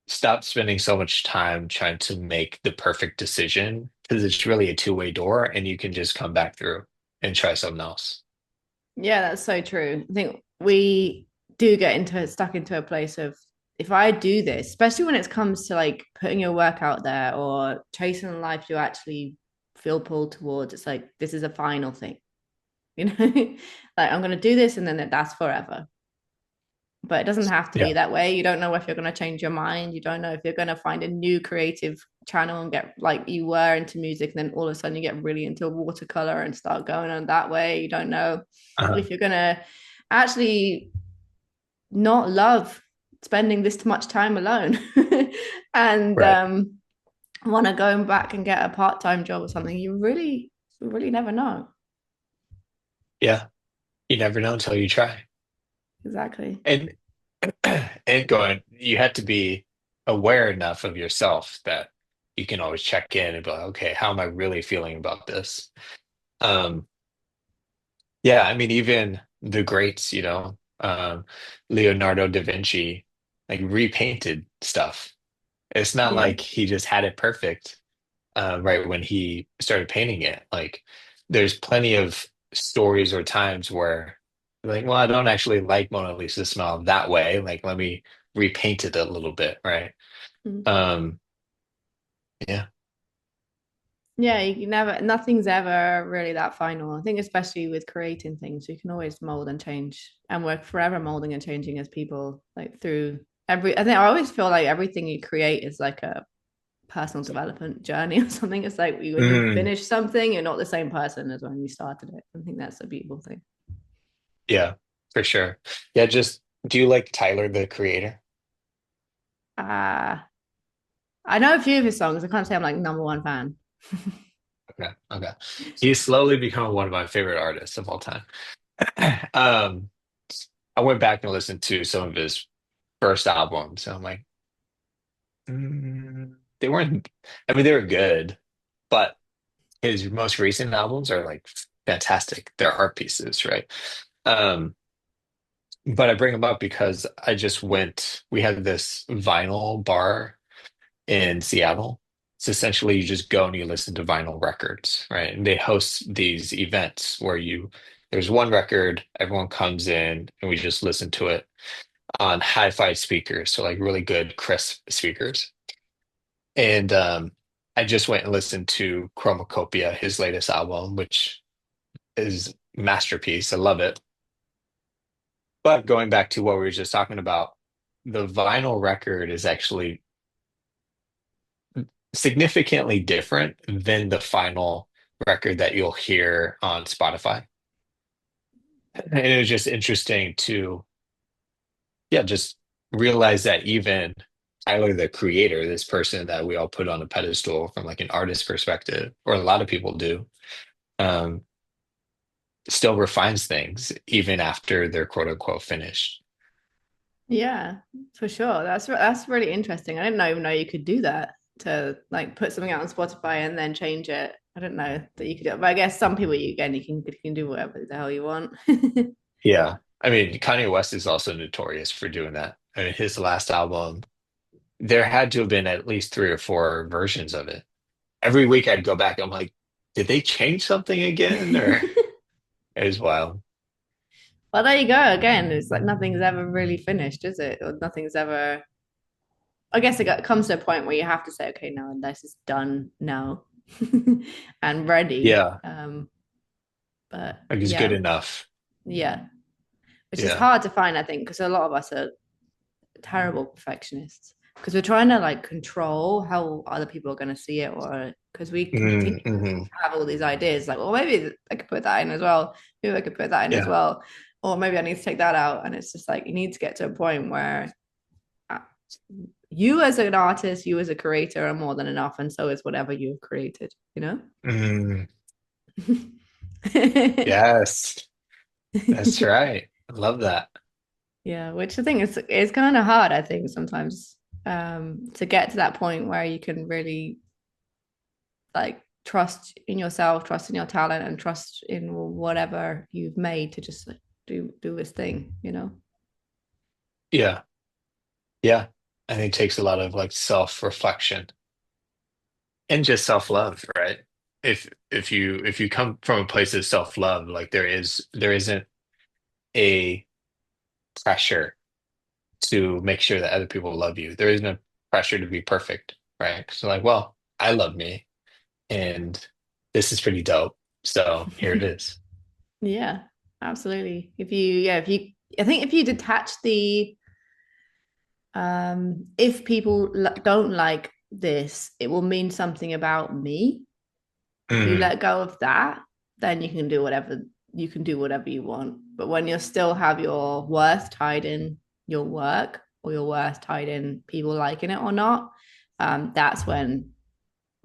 stop spending so much time trying to make the perfect decision because it's really a two-way door and you can just come back through and try something else. Yeah, that's so true. I think we do get into stuck into a place of if I do this, especially when it comes to like putting your work out there or chasing a life you actually feel pulled towards, it's like this is a final thing, you know, like I'm gonna do this and then that's forever. But it doesn't have to Yeah. be that way. You don't know if you're going to change your mind. You don't know if you're going to find a new creative channel and get like you were into music, and then all of a sudden you get really into watercolor and start going on that way. You don't know Uh-huh. if you're going to actually not love spending this much time alone and Right. want to go back and get a part-time job or something. You really never know. Yeah. You never know until you try. Exactly. And and going, you have to be aware enough of yourself that you can always check in and be like, okay, how am I really feeling about this? Um, yeah, I mean, even the greats, Leonardo da Vinci, like repainted stuff. It's not Yeah. like he just had it perfect, right when he started painting it. Like, there's plenty of stories or times where, like, well, I don't actually like Mona Lisa smile that way. Like, let me repaint it a little bit, right? Mm. Um, yeah. Yeah, you can never, nothing's ever really that final. I think, especially with creating things, you can always mold and change, and we're forever molding and changing as people, like through I think I always feel like everything you create is like a personal development journey or something. It's like when you Mm, finish something, you're not the same person as when you started it. I think that's a beautiful thing. yeah, for sure. Yeah, just do you like Tyler, the creator? Uh, I know a few of his songs. I can't say I'm like number one fan. Okay, okay. He's slowly become one of my favorite artists of all time. Um, I went back and listened to some of his first albums, and I'm like, they weren't, I mean, they were good, but his most recent albums are like fantastic. They're art pieces, right? Um, but I bring them up because we had this vinyl bar in Seattle. It's essentially you just go and you listen to vinyl records, right? And they host these events where there's one record, everyone comes in and we just listen to it on hi-fi speakers, so like really good, crisp speakers. And I just went and listened to Chromacopia, his latest album, which is masterpiece. I love it. But going back to what we were just talking about, the vinyl record is actually significantly different than the final record that you'll hear on Spotify. And it was just interesting to, yeah, just realize that even Tyler, the creator, this person that we all put on a pedestal from like an artist perspective, or a lot of people do, um, still refines things even after they're quote unquote finished. Yeah, for sure. That's really interesting. I didn't even know you could do that to like put something out on Spotify and then change it. I didn't know that you could do it, but I guess some people you can do whatever the hell you want. Yeah. I mean, Kanye West is also notorious for doing that. I mean, his last album, there had to have been at least three or four versions of it. Every week I'd go back, I'm like, did they change something again? Or it was wild. Well, there you go. Again, it's like nothing's ever really finished, is it? Or nothing's ever. I guess it comes to a point where you have to say, okay, no, this is done now and ready. Yeah, But like it's good yeah, enough. yeah, which is Yeah. hard to find, I think, because a lot of us are terrible perfectionists because we're trying to like control how other people are going to see it, or because we continue Mm-hmm. to have all these ideas like, well, maybe I could put that in as well, maybe I could put that in as Yeah. well, or maybe I need to take that out. And it's just like you need to get to a point where uh, you as an artist, you as a creator are more than enough, and so is whatever you've created, you know. Mm, yes, that's right. I love that. Yeah, which I think is kind of hard, I think, sometimes to get to that point where you can really like trust in yourself, trust in your talent, and trust in whatever you've made to just like, do this thing, you know. Yeah. Yeah. I think it takes a lot of like self-reflection and just self-love, right? If you come from a place of self-love, like there isn't a pressure to make sure that other people love you. There is no pressure to be perfect, right? So like, well, I love me and this is pretty dope. So here it is. Yeah, absolutely. I think if you detach the, if people don't like this, it will mean something about me. If you Mm, let go of that, then you can do whatever you want. But when you still have your worth tied in your work or your worth tied in people liking it or not, that's when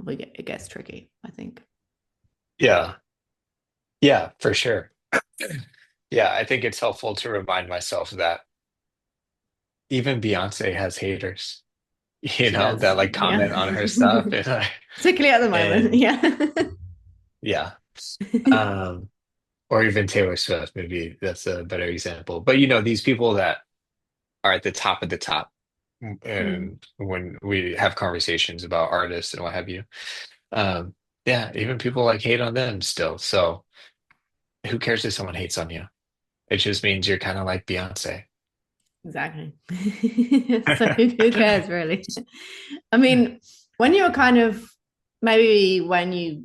it gets tricky, I think. yeah. Yeah, for sure. Yeah, I think it's helpful to remind myself that even Beyonce has haters, She that does, like yeah. comment on her stuff Particularly at the moment, and yeah. yeah. Um, or even Taylor Swift, maybe that's a better example. But these people that are at the top of the top, Mm, and when we have conversations about artists and what have you, um, yeah, even people like hate on them still. So who cares if someone hates on you? It just means you're kind of like Beyonce. exactly. So who cares, really? I mean, when you were kind of maybe when you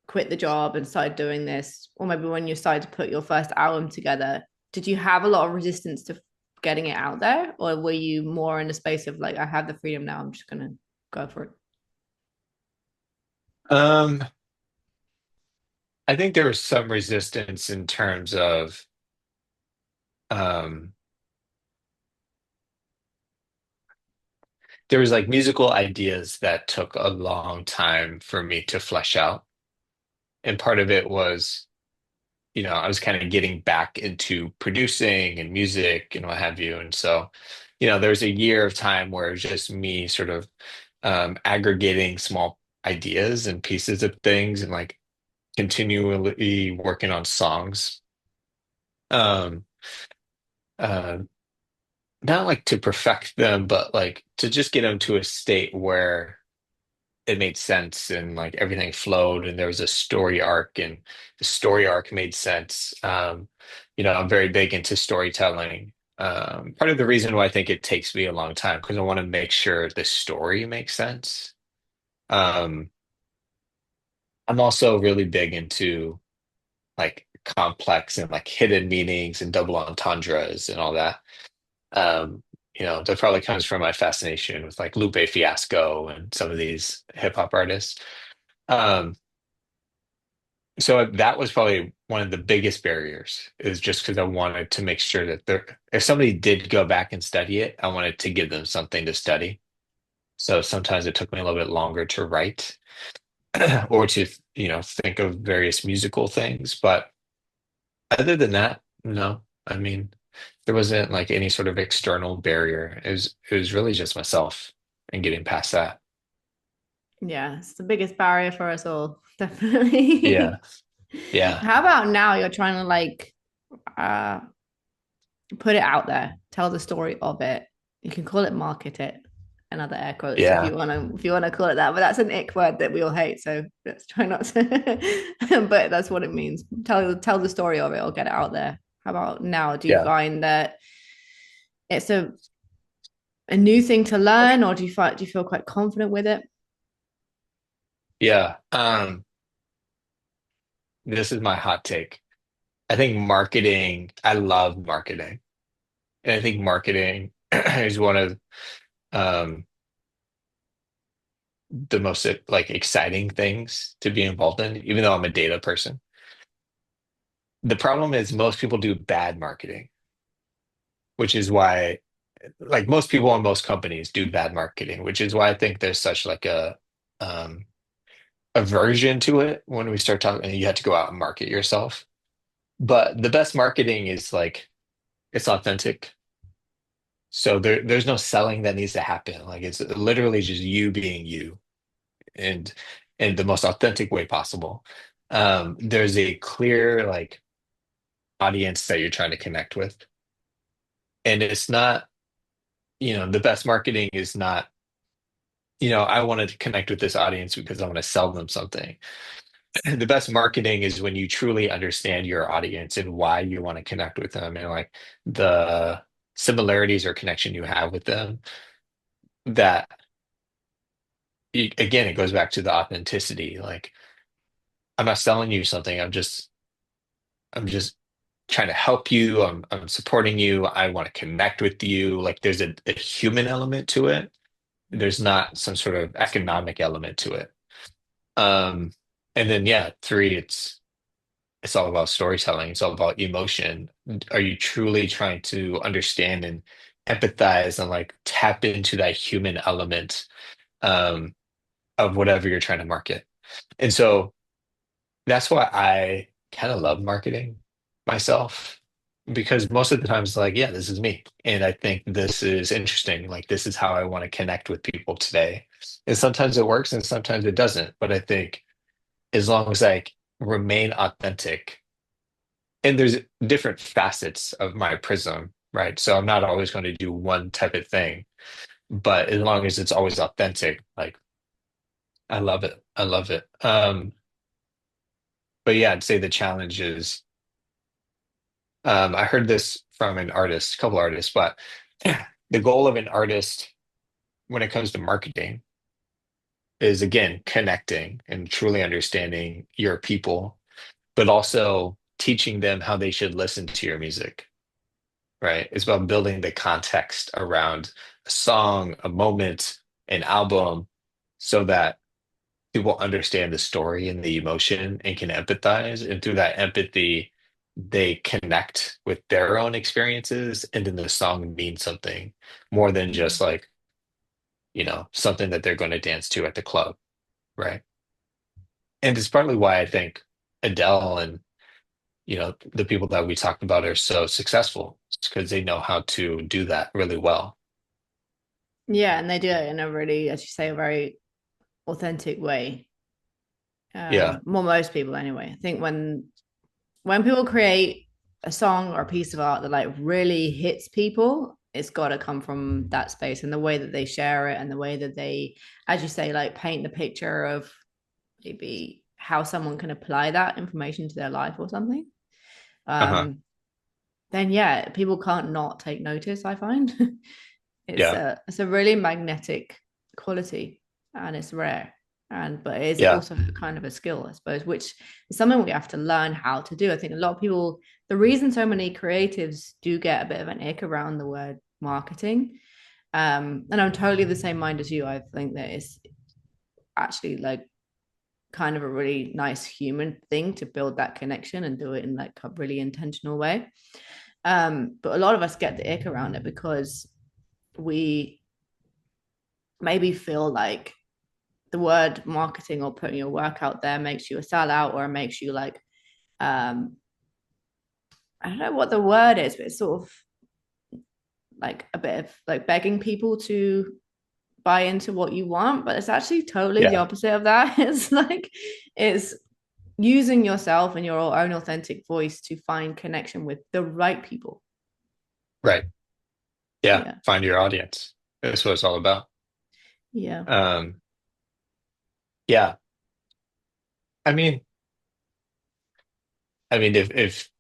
quit the job and started doing this, or maybe when you started to put your first album together, did you have a lot of resistance to getting it out there, or were you more in the space of like, I have the freedom now, I'm just gonna go for it? Um, I think there was some resistance in terms of um, there was like musical ideas that took a long time for me to flesh out. And part of it was, I was kind of getting back into producing and music and what have you. And so, there was a year of time where it was just me sort of aggregating small ideas and pieces of things and like continually working on songs. Um, uh, Not like to perfect them, but like to just get them to a state where it made sense and like everything flowed and there was a story arc and the story arc made sense. I'm very big into storytelling. Part of the reason why I think it takes me a long time because I want to make sure the story makes sense. Um, I'm also really big into like complex and like hidden meanings and double entendres and all that. Um, that probably comes from my fascination with like Lupe Fiasco and some of these hip hop artists. Um, so that was probably one of the biggest barriers is just because I wanted to make sure that if somebody did go back and study it, I wanted to give them something to study. So sometimes it took me a little bit longer to write or to, think of various musical things. But other than that, no, I mean, there wasn't like any sort of external barrier. It was really just myself and getting past that. Yeah, it's the biggest barrier for us all, Yeah. definitely. Yeah. How about now you're trying to like uh put it out there, tell the story of it. You can call it market it, another air quotes Yeah. if you wanna call it that. But that's an ick word that we all hate. So let's try not to. But that's what it means. Tell the story of it or get it out there. How about now? Do you Yeah. find that it's a new thing to learn, or do you feel quite confident with it? Yeah. This is my hot take. I think I love marketing. And I think marketing is one of um, the most like exciting things to be involved in, even though I'm a data person. The problem is most people do bad marketing, which is why like most people in most companies do bad marketing, which is why I think there's such like a um, aversion to it when we start talking, you have to go out and market yourself. But the best marketing is like it's authentic. So there's no selling that needs to happen. Like it's literally just you being you and in the most authentic way possible. There's a clear like audience that you're trying to connect with. And it's not, the best marketing is not, I wanted to connect with this audience because I want to sell them something. The best marketing is when you truly understand your audience and why you want to connect with them and like the similarities or connection you have with them that again, it goes back to the authenticity. Like, I'm not selling you something. I'm just trying to help you. I'm supporting you. I want to connect with you. Like, there's a human element to it. There's not some sort of economic element to it. Um, and then yeah, three, it's all about storytelling. It's all about emotion. Are you truly trying to understand and empathize and like tap into that human element um, of whatever you're trying to market? And so that's why I kind of love marketing myself because most of the time it's like, yeah, this is me. And I think this is interesting. Like, this is how I want to connect with people today. And sometimes it works and sometimes it doesn't. But I think as long as I remain authentic, and there's different facets of my prism, right? So I'm not always going to do one type of thing, but as long as it's always authentic, like I love it. I love it. But yeah, I'd say the challenge is I heard this from an artist, a couple artists, but the goal of an artist when it comes to marketing is again connecting and truly understanding your people, but also teaching them how they should listen to your music, right? It's about building the context around a song, a moment, an album, so that people understand the story and the emotion and can empathize. And through that empathy, they connect with their own experiences. And then the song means something more than just like, something that they're going to dance to at the club, right? And it's partly why I think Adele and, the people that we talked about are so successful. It's because they know how to do that really well. Yeah, and they do it in a really, as you say, a very authentic way. Yeah. Well, most people anyway. I think when people create a song or a piece of art that like really hits people, it's got to come from that space and the way that they share it and the way that they, as you say, like paint the picture of maybe how someone can apply that information to their life or something. Uh-huh. Um, then yeah, people can't not take notice. I find Yeah. it's a really magnetic quality and it's rare. And but it is Yeah. also kind of a skill, I suppose, which is something we have to learn how to do. I think a lot of people, the reason so many creatives do get a bit of an ick around the word marketing, and I'm totally the same mind as you. I think that it's actually like kind of a really nice human thing to build that connection and do it in like a really intentional way. But a lot of us get the ick around it because we maybe feel like the word marketing or putting your work out there makes you a sellout or it makes you like I don't know what the word is, but it's sort of like a bit of like begging people to buy into what you want, but it's actually totally the Yeah. opposite of that. It's like it's using yourself and your own authentic voice to find connection with the right people. Right. Yeah. Yeah. Find your audience. That's what it's all about. Yeah. Um, yeah. I mean, if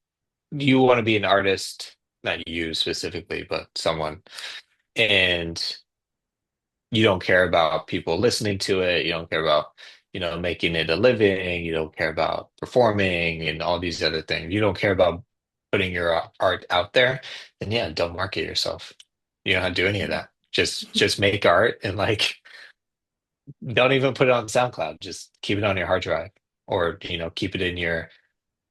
you want to be an artist, not you specifically, but someone, and you don't care about people listening to it, you don't care about, making it a living, you don't care about performing and all these other things, you don't care about putting your art out there, then yeah, don't market yourself. You don't have to do any of that. Just make art and like don't even put it on SoundCloud. Just keep it on your hard drive or, keep it in your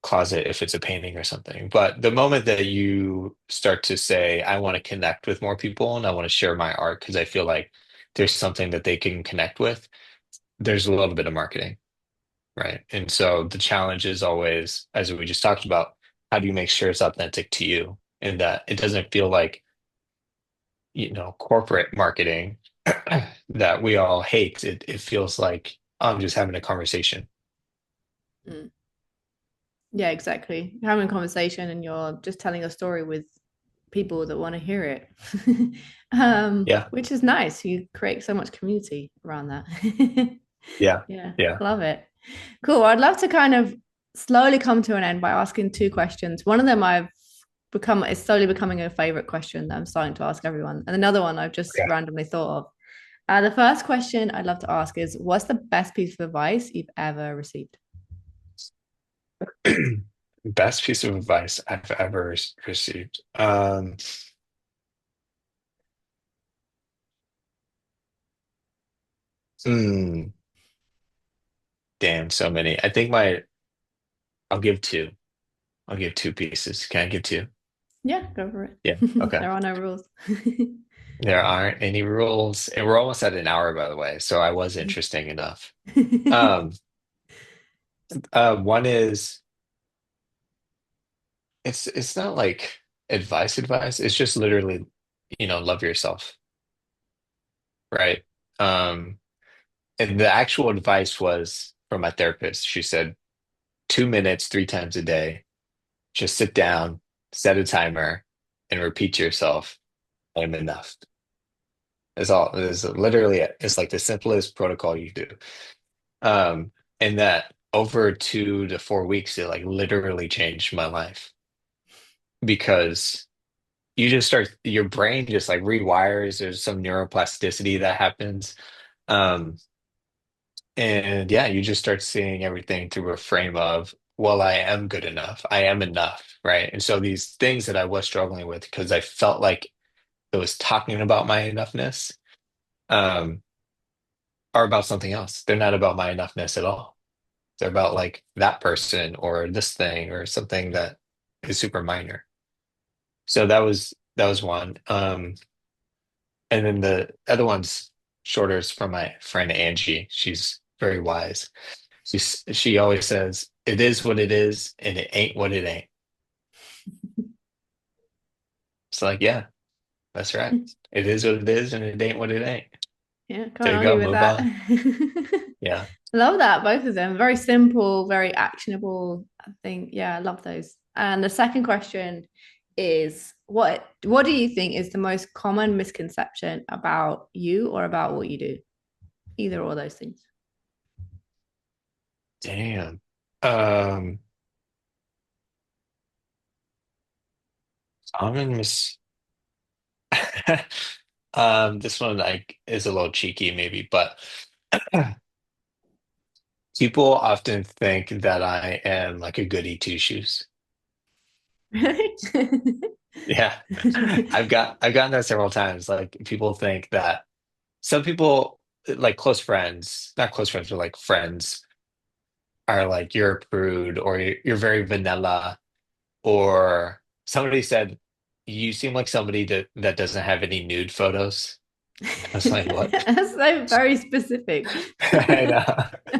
closet if it's a painting or something. But the moment that you start to say, I want to connect with more people and I want to share my art because I feel like there's something that they can connect with, there's a little bit of marketing, right? And so the challenge is always, as we just talked about, how do you make sure it's authentic to you and that it doesn't feel like, corporate marketing that we all hate. It feels like I'm just having a conversation. Mm. Yeah, exactly. You're having a conversation and you're just telling a story with people that want to hear it. Yeah, Which is nice. You create so much community around that. yeah, Yeah, yeah. love it. Cool. I'd love to kind of slowly come to an end by asking two questions. One of them I've it's slowly becoming a favorite question that I'm starting to ask everyone. And another one I've just Okay. randomly thought of. The first question I'd love to ask is, what's the best piece of advice you've ever received? Best piece of advice I've ever received. Hmm, damn, so many. I think I'll give two. I'll give two pieces. Can I give two? Yeah, go for Yeah. it. Okay. There are no rules. There aren't any rules, and we're almost at an hour, by the way. So I was interesting enough. Um, one is it's not like advice. It's just literally, love yourself, right? Um, and the actual advice was from my therapist. She said 2 minutes, 3 times a day. Just sit down, set a timer, and repeat to yourself, I'm enough. It's all. It's literally it. It's like the simplest protocol you do. Um, and that over 2 to 4 weeks, it like literally changed my life because you just start, your brain just like rewires. There's some neuroplasticity that happens. Um, and yeah, you just start seeing everything through a frame of, well, I am good enough. I am enough, right? And so these things that I was struggling with because I felt like it was talking about my enoughness, um, are about something else. They're not about my enoughness at all. They're about like that person or this thing or something that is super minor. So that was one. And then the other one's shorter is from my friend Angie. She's very wise. She always says, "It is what it is, and it ain't what it ain't." It's like, yeah, that's right. It is what it is, and it ain't what it ain't. Yeah, There can't you argue go. with Move that. on. I Yeah. love that, both of them. Very simple, very actionable. I think, yeah, I love those. And the second question is, what do you think is the most common misconception about you or about what you do? Either or those things. Damn. Um, I'm in Miss. This one like is a little cheeky, maybe, but people often think that I am like a goody two shoes. Really? Yeah. I've gotten that several times. Like people think that some people like close friends, not close friends, but like friends are like you're a prude or you're very vanilla or somebody said you seem like somebody that doesn't have any nude photos. I was like, what? That's so very specific. I know.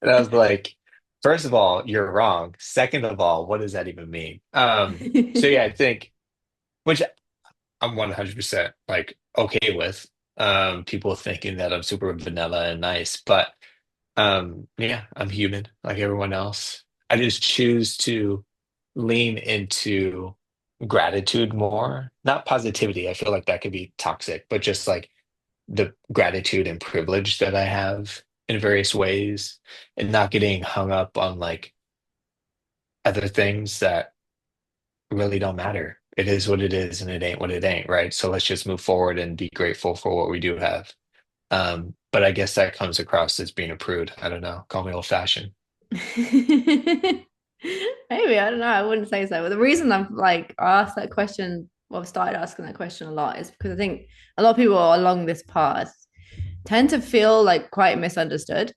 And I was like, first of all, you're wrong. Second of all, what does that even mean? So yeah, I think which I'm 100% like okay with people thinking that I'm super vanilla and nice, but yeah, I'm human like everyone else. I just choose to lean into gratitude more, not positivity. I feel like that could be toxic, but just like the gratitude and privilege that I have in various ways and not getting hung up on like other things that really don't matter. It is what it is and it ain't what it ain't, right? So let's just move forward and be grateful for what we do have. But I guess that comes across as being a prude. I don't know. Call me old fashioned. Maybe, I don't know. I wouldn't say so. But the reason I've like asked that question, well, I've started asking that question a lot, is because I think a lot of people along this path tend to feel like quite misunderstood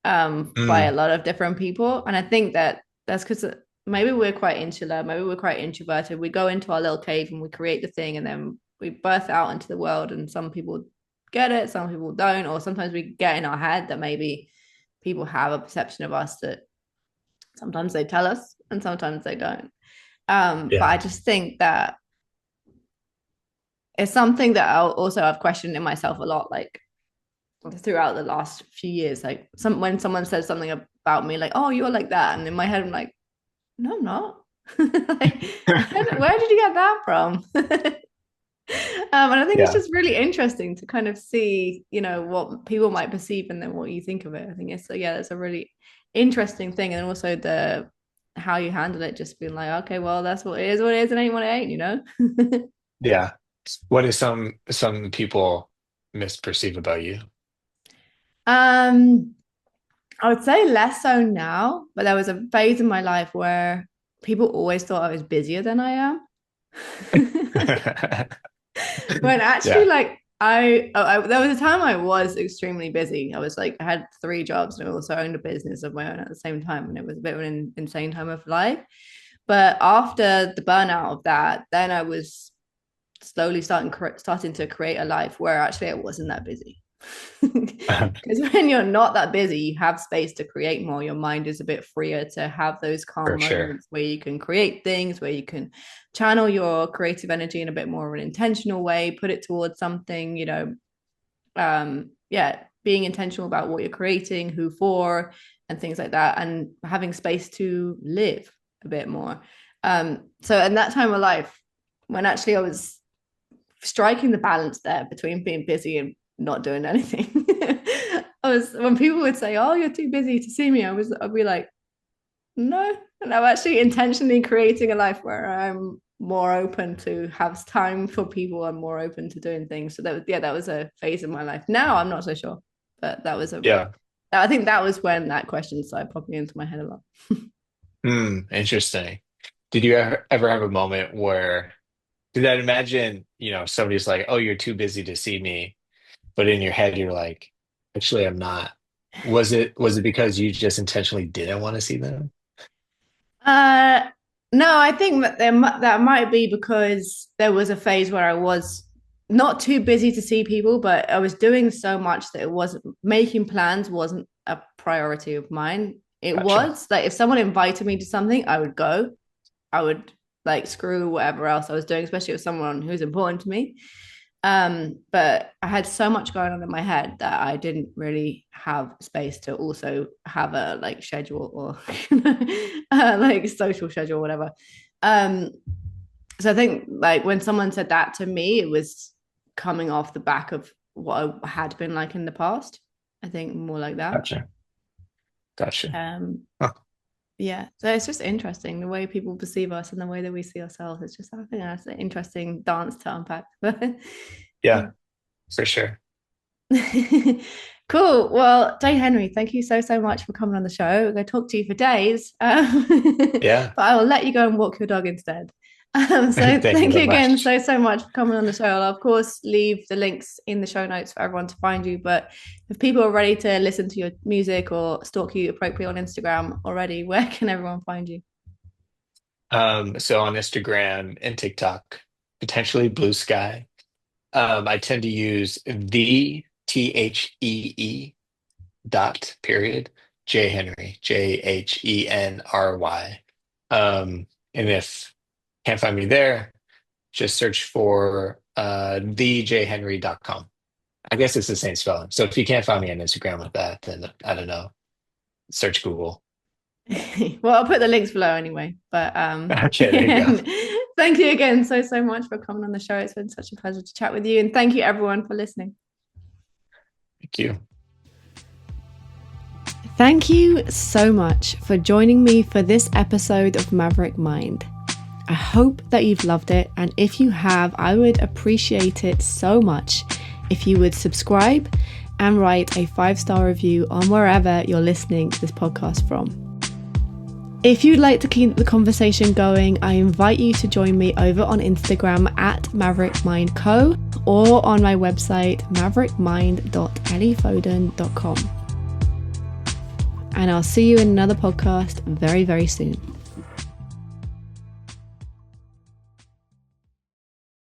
by a Mm, lot of different people. And I think that that's because maybe we're quite insular, maybe we're quite introverted. We go into our little cave and we create the thing and then we birth out into the world. And some people get it, some people don't. Or sometimes we get in our head that maybe people have a perception of us that sometimes they tell us and sometimes they don't. But yeah. I just think that it's something that I've questioned in myself a lot, like throughout the last few years. Like when someone says something about me, like, "Oh, you're like that," and in my head, I'm like, "No, I'm not." Like, where did you get that from? And I think it's Yeah. just really interesting to kind of see, what people might perceive and then what you think of it. I think it's, yeah, that's a really interesting thing. And also how you handle it, just being like, okay, well, that's what it is, and ain't what it ain't, you know? Yeah. What do some people misperceive about you? um I would say less so now, but there was a phase in my life where people always thought I was busier than I am. When actually, Yeah. like, there was a time I was extremely busy. I was like, I had 3 jobs and I also owned a business of my own at the same time, and it was a bit of an insane time of life. But after the burnout of that, then I was slowly starting to create a life where actually I wasn't that busy. Because when you're not that busy, you have space to create more. Your mind is a bit freer to have those calm For sure. moments where you can create things, where you can channel your creative energy in a bit more of an intentional way, put it towards something, yeah, being intentional about what you're creating, who for, and things like that, and having space to live a bit more. So in that time of life, when actually I was striking the balance there between being busy and not doing anything. I was when people would say, "Oh, you're too busy to see me," I'd be like, "No," and I'm actually intentionally creating a life where I'm more open to have time for people. I'm more open to doing things. So that was a phase in my life. Now I'm not so sure, but Yeah. I think that was when that question started popping into my head a lot. Interesting. Did you ever have a moment where, did I imagine, somebody's like, "Oh, you're too busy to see me," but in your head you're like, "Actually, I'm not." Was it because you just intentionally didn't want to see them? Uh, no, I think that that might be because there was a phase where I was not too busy to see people, but I was doing so much that it wasn't making plans wasn't a priority of mine. It Gotcha. was like if someone invited me to something, I would go. I would like screw whatever else I was doing, especially with someone who's important to me. But I had so much going on in my head that I didn't really have space to also have a like schedule or like social schedule or whatever. Um, so I think like when someone said that to me, it was coming off the back of what I had been like in the past. I think more like that. Gotcha. Gotcha. Um, Huh. yeah, so it's just interesting the way people perceive us and the way that we see ourselves. It's just I think that's an interesting dance to unpack. Yeah, for sure. Cool. Well, J.Henry, thank you so much for coming on the show. We're going to talk to you for days, Yeah. but I will let you go and walk your dog instead. So Thank you thank very you again much. so much for coming on the show. I'll of course leave the links in the show notes for everyone to find you. But if people are ready to listen to your music or stalk you appropriately on Instagram already, where can everyone find you? So on Instagram and TikTok, potentially Blue Sky. I tend to use the THEE dot period J Henry, JHENRY. And if can't find me there, just search for thejhenry.com. I guess it's the same spelling. So if you can't find me on Instagram with that, then I don't know. Search Google. Well, I'll put the links below anyway. But Okay, there you go. thank you again so much for coming on the show. It's been such a pleasure to chat with you, and thank you everyone for listening. Thank you. Thank you so much for joining me for this episode of Maverick Mind. I hope that you've loved it, and if you have, I would appreciate it so much if you would subscribe and write a 5-star review on wherever you're listening to this podcast from. If you'd like to keep the conversation going, I invite you to join me over on Instagram at maverickmindco or on my website maverickmind.elliefoden.com. And I'll see you in another podcast very soon.